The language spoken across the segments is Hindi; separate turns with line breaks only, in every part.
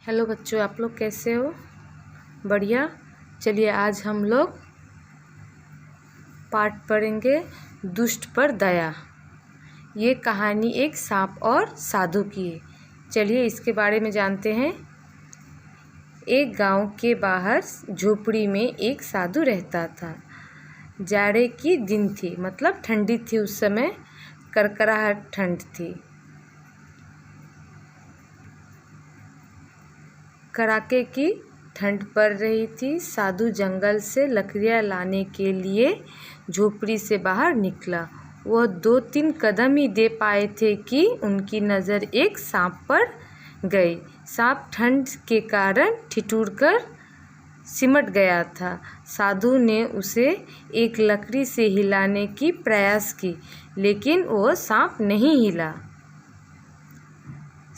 हेलो बच्चों, आप लोग कैसे हो? बढ़िया। चलिए आज हम लोग पाठ पढ़ेंगे दुष्ट पर दया। ये कहानी एक सांप और साधु की है। चलिए इसके बारे में जानते हैं। एक गांव के बाहर झोपड़ी में एक साधु रहता था। जाड़े की दिन थी, मतलब ठंडी थी उस समय, करकराहट ठंड थी। कड़ाके की ठंड पड़ रही थी। साधु जंगल से लकड़ियाँ लाने के लिए झोपड़ी से बाहर निकला। वह 2-3 कदम ही दे पाए थे कि उनकी नज़र एक सांप पर गई। सांप ठंड के कारण ठिठुर कर सिमट गया था। साधु ने उसे एक लकड़ी से हिलाने की प्रयास की, लेकिन वह सांप नहीं हिला।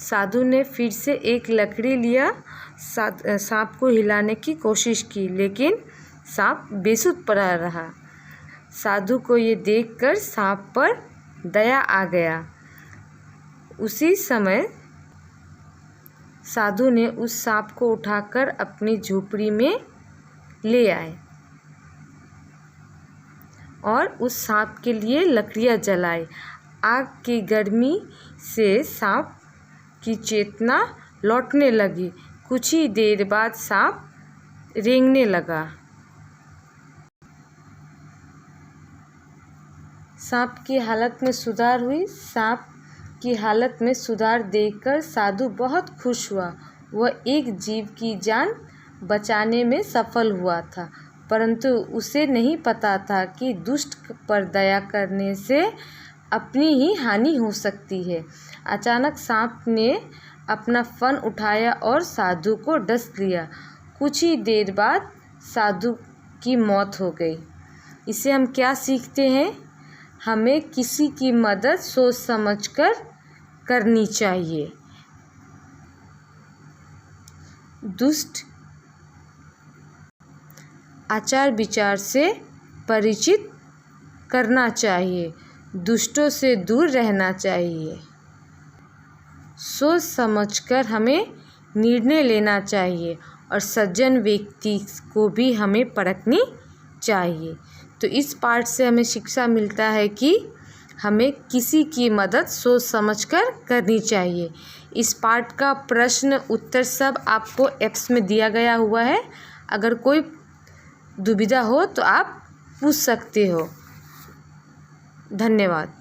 साधु ने फिर से एक लकड़ी लिया, सांप को हिलाने की कोशिश की, लेकिन सांप बेसुध पड़ा रहा। साधु को ये देखकर सांप पर दया आ गया। उसी समय साधु ने उस सांप को उठाकर अपनी झोपड़ी में ले आए और उस सांप के लिए लकड़ियाँ जलाई। आग की गर्मी से सांप की चेतना लौटने लगी। कुछ ही देर बाद सांप रेंगने लगा। सांप की हालत में सुधार हुई। सांप की हालत में सुधार देखकर साधु बहुत खुश हुआ। वह एक जीव की जान बचाने में सफल हुआ था, परंतु उसे नहीं पता था कि दुष्ट पर दया करने से अपनी ही हानि हो सकती है। अचानक सांप ने अपना फन उठाया और साधु को डस लिया। कुछ ही देर बाद साधु की मौत हो गई। इससे हम क्या सीखते हैं? हमें किसी की मदद सोच समझकर करनी चाहिए। दुष्ट आचार विचार से परिचित करना चाहिए। दुष्टों से दूर रहना चाहिए। सोच समझकर हमें निर्णय लेना चाहिए और सज्जन व्यक्ति को भी हमें परखनी चाहिए। तो इस पाठ से हमें शिक्षा मिलता है कि हमें किसी की मदद सोच समझकर करनी चाहिए। इस पाठ का प्रश्न उत्तर सब आपको ऐप्स में दिया गया हुआ है। अगर कोई दुविधा हो तो आप पूछ सकते हो। धन्यवाद।